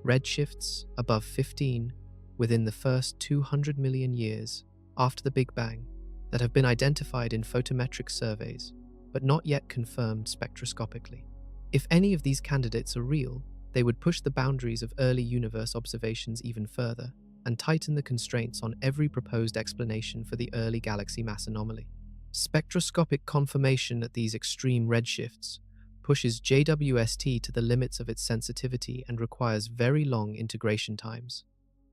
redshifts above 15 within the first 200 million years after the Big Bang that have been identified in photometric surveys, but not yet confirmed spectroscopically. If any of these candidates are real, they would push the boundaries of early universe observations even further and tighten the constraints on every proposed explanation for the early galaxy mass anomaly. Spectroscopic confirmation at these extreme redshifts pushes JWST to the limits of its sensitivity and requires very long integration times.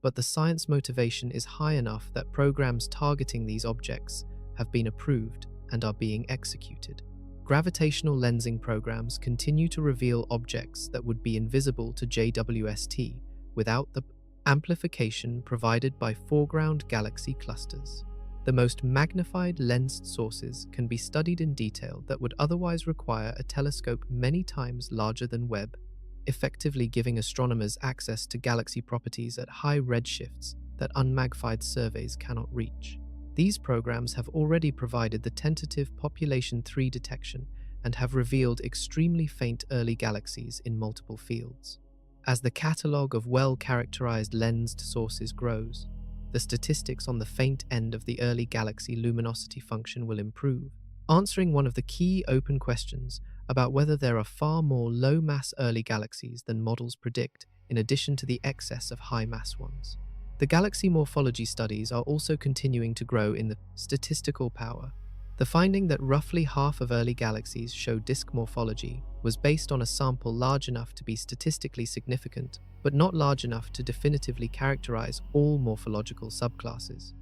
But the science motivation is high enough that programs targeting these objects have been approved and are being executed. Gravitational lensing programs continue to reveal objects that would be invisible to JWST without the amplification provided by foreground galaxy clusters. The most magnified lensed sources can be studied in detail that would otherwise require a telescope many times larger than Webb, effectively giving astronomers access to galaxy properties at high redshifts that unmagnified surveys cannot reach. These programs have already provided the tentative population 3 detection and have revealed extremely faint early galaxies in multiple fields. As the catalogue of well-characterized lensed sources grows, the statistics on the faint end of the early galaxy luminosity function will improve, answering one of the key open questions about whether there are far more low-mass early galaxies than models predict, in addition to the excess of high-mass ones. The galaxy morphology studies are also continuing to grow in the statistical power. The finding that roughly half of early galaxies show disk morphology was based on a sample large enough to be statistically significant, but not large enough to definitively characterize all morphological subclasses.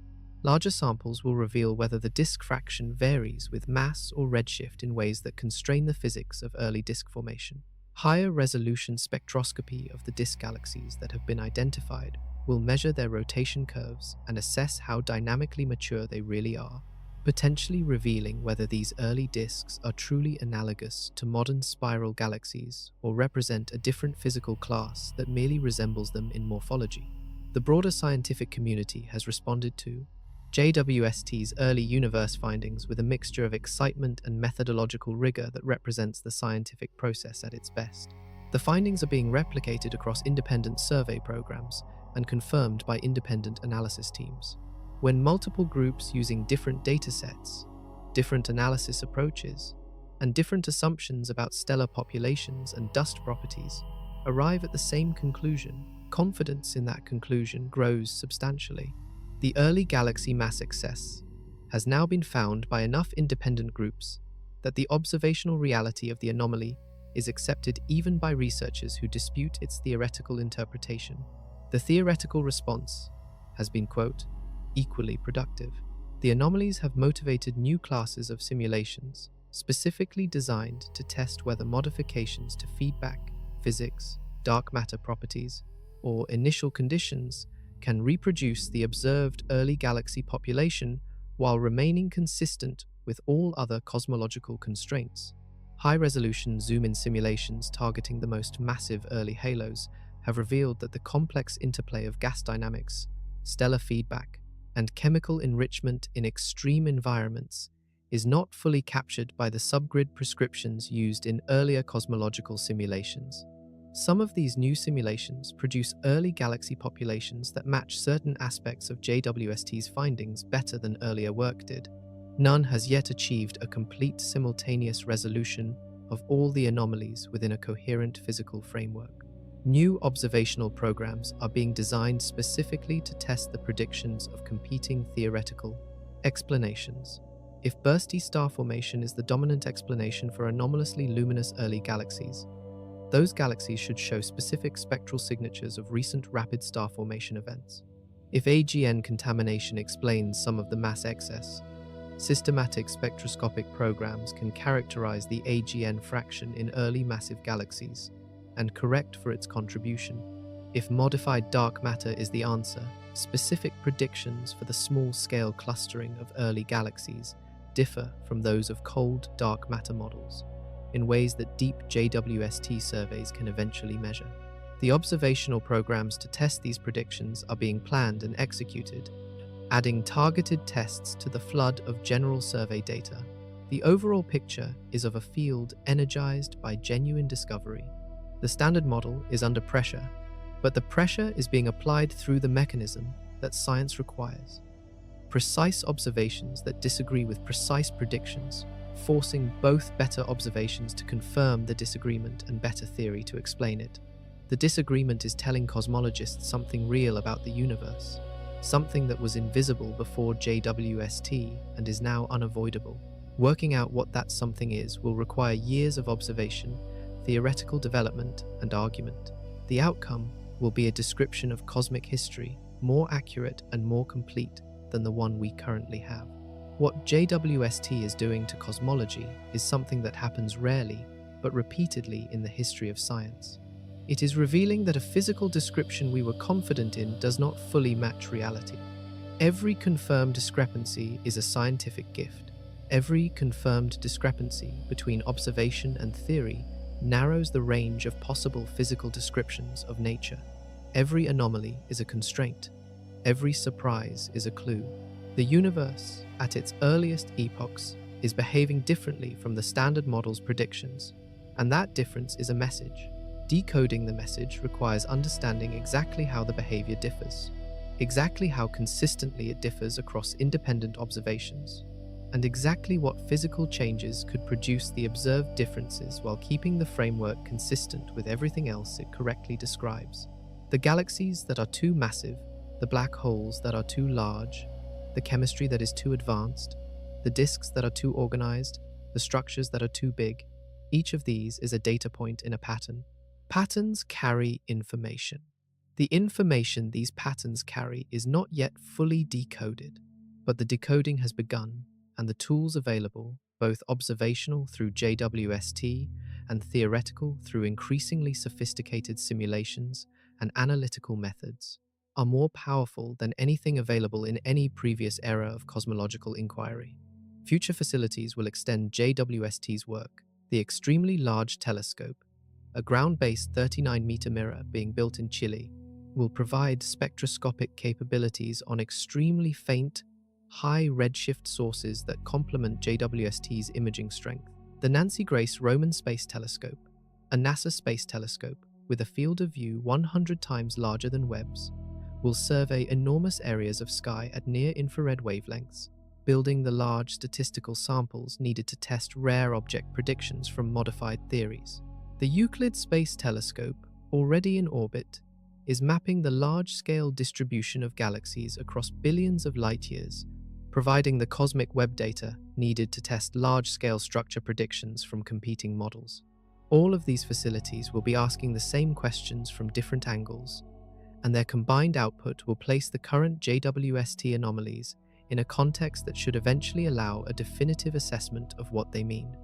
Larger samples will reveal whether the disk fraction varies with mass or redshift in ways that constrain the physics of early disk formation. Higher resolution spectroscopy of the disk galaxies that have been identified will measure their rotation curves and assess how dynamically mature they really are, potentially revealing whether these early disks are truly analogous to modern spiral galaxies or represent a different physical class that merely resembles them in morphology. The broader scientific community has responded to JWST's early universe findings with a mixture of excitement and methodological rigor that represents the scientific process at its best. The findings are being replicated across independent survey programs and confirmed by independent analysis teams. When multiple groups using different datasets, different analysis approaches, and different assumptions about stellar populations and dust properties arrive at the same conclusion, confidence in that conclusion grows substantially. The early galaxy mass excess has now been found by enough independent groups that the observational reality of the anomaly is accepted even by researchers who dispute its theoretical interpretation. The theoretical response has been, quote, equally productive. The anomalies have motivated new classes of simulations, specifically designed to test whether modifications to feedback, physics, dark matter properties, or initial conditions can reproduce the observed early galaxy population while remaining consistent with all other cosmological constraints. High-resolution zoom-in simulations targeting the most massive early halos have revealed that the complex interplay of gas dynamics, stellar feedback, and chemical enrichment in extreme environments is not fully captured by the subgrid prescriptions used in earlier cosmological simulations. Some of these new simulations produce early galaxy populations that match certain aspects of JWST's findings better than earlier work did. None has yet achieved a complete simultaneous resolution of all the anomalies within a coherent physical framework. New observational programs are being designed specifically to test the predictions of competing theoretical explanations. If bursty star formation is the dominant explanation for anomalously luminous early galaxies, those galaxies should show specific spectral signatures of recent rapid star formation events. If AGN contamination explains some of the mass excess, systematic spectroscopic programs can characterize the AGN fraction in early massive galaxies and correct for its contribution. If modified dark matter is the answer, specific predictions for the small-scale clustering of early galaxies differ from those of cold dark matter models in ways that deep JWST surveys can eventually measure. The observational programs to test these predictions are being planned and executed, adding targeted tests to the flood of general survey data. The overall picture is of a field energized by genuine discovery. The standard model is under pressure, but the pressure is being applied through the mechanism that science requires. Precise observations that disagree with precise predictions, forcing both better observations to confirm the disagreement and better theory to explain it. The disagreement is telling cosmologists something real about the universe, something that was invisible before JWST and is now unavoidable. Working out what that something is will require years of observation, theoretical development, and argument. The outcome will be a description of cosmic history more accurate and more complete than the one we currently have. What JWST is doing to cosmology is something that happens rarely but repeatedly in the history of science. It is revealing that a physical description we were confident in does not fully match reality. Every confirmed discrepancy is a scientific gift. Every confirmed discrepancy between observation and theory narrows the range of possible physical descriptions of nature. Every anomaly is a constraint. Every surprise is a clue. The universe, at its earliest epochs, is behaving differently from the standard model's predictions, and that difference is a message. Decoding the message requires understanding exactly how the behavior differs, exactly how consistently it differs across independent observations, and exactly what physical changes could produce the observed differences while keeping the framework consistent with everything else it correctly describes. The galaxies that are too massive, the black holes that are too large, the chemistry that is too advanced, the disks that are too organized, the structures that are too big, each of these is a data point in a pattern. Patterns carry information. The information these patterns carry is not yet fully decoded, but the decoding has begun, and the tools available, both observational through JWST and theoretical through increasingly sophisticated simulations and analytical methods, are more powerful than anything available in any previous era of cosmological inquiry. Future facilities will extend JWST's work. The extremely large telescope, a ground-based 39-meter mirror being built in Chile, will provide spectroscopic capabilities on extremely faint, high redshift sources that complement JWST's imaging strength. The Nancy Grace Roman Space Telescope, a NASA space telescope with a field of view 100 times larger than Webb's, will survey enormous areas of sky at near-infrared wavelengths, building the large statistical samples needed to test rare object predictions from modified theories. The Euclid Space Telescope, already in orbit, is mapping the large-scale distribution of galaxies across billions of light-years, providing the cosmic web data needed to test large-scale structure predictions from competing models. All of these facilities will be asking the same questions from different angles, and their combined output will place the current JWST anomalies in a context that should eventually allow a definitive assessment of what they mean.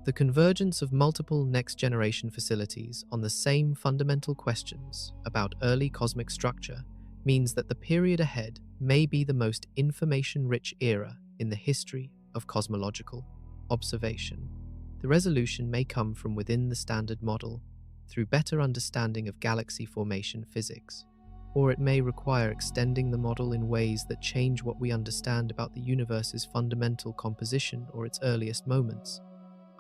The convergence of multiple next-generation facilities on the same fundamental questions about early cosmic structure means that the period ahead may be the most information-rich era in the history of cosmological observation. The resolution may come from within the standard model, through better understanding of galaxy formation physics, or it may require extending the model in ways that change what we understand about the universe's fundamental composition or its earliest moments.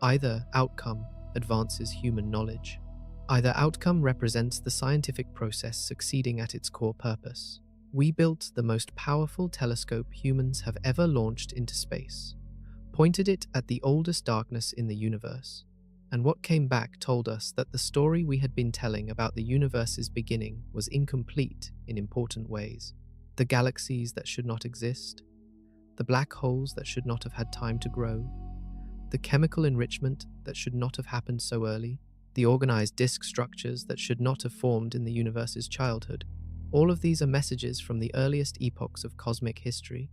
Either outcome advances human knowledge. Either outcome represents the scientific process succeeding at its core purpose. We built the most powerful telescope humans have ever launched into space, pointed it at the oldest darkness in the universe, and what came back told us that the story we had been telling about the universe's beginning was incomplete in important ways. The galaxies that should not exist, the black holes that should not have had time to grow, the chemical enrichment that should not have happened so early, the organized disk structures that should not have formed in the universe's childhood. All of these are messages from the earliest epochs of cosmic history,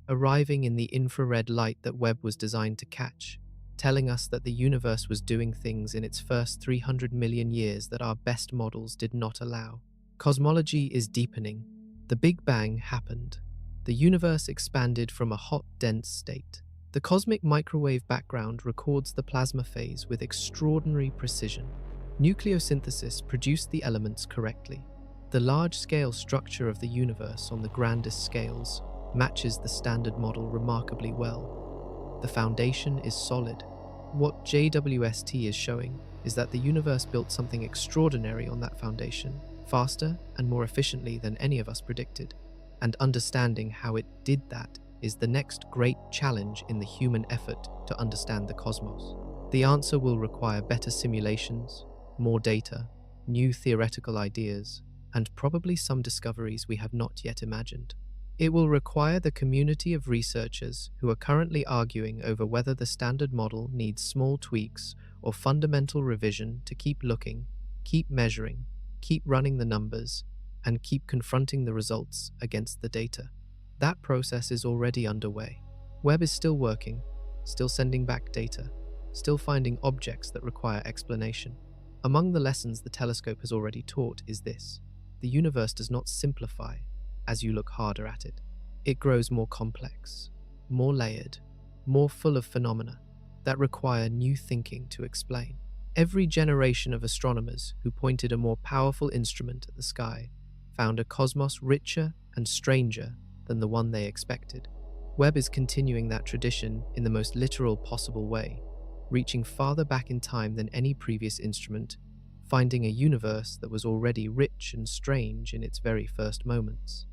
arriving in the infrared light that Webb was designed to catch, telling us that the universe was doing things in its first 300 million years that our best models did not allow. Cosmology is deepening. The Big Bang happened. The universe expanded from a hot, dense state. The cosmic microwave background records the plasma phase with extraordinary precision. Nucleosynthesis produced the elements correctly. The large-scale structure of the universe on the grandest scales matches the standard model remarkably well. The foundation is solid. What JWST is showing is that the universe built something extraordinary on that foundation, faster and more efficiently than any of us predicted. And understanding how it did that is the next great challenge in the human effort to understand the cosmos. The answer will require better simulations, more data, new theoretical ideas, and probably some discoveries we have not yet imagined. It will require the community of researchers who are currently arguing over whether the standard model needs small tweaks or fundamental revision to keep looking, keep measuring, keep running the numbers, and keep confronting the results against the data. That process is already underway. Webb is still working, still sending back data, still finding objects that require explanation. Among the lessons the telescope has already taught is this: the universe does not simplify as you look harder at it. It grows more complex, more layered, more full of phenomena that require new thinking to explain. Every generation of astronomers who pointed a more powerful instrument at the sky found a cosmos richer and stranger than the one they expected. Webb is continuing that tradition in the most literal possible way, reaching farther back in time than any previous instrument, finding a universe that was already rich and strange in its very first moments.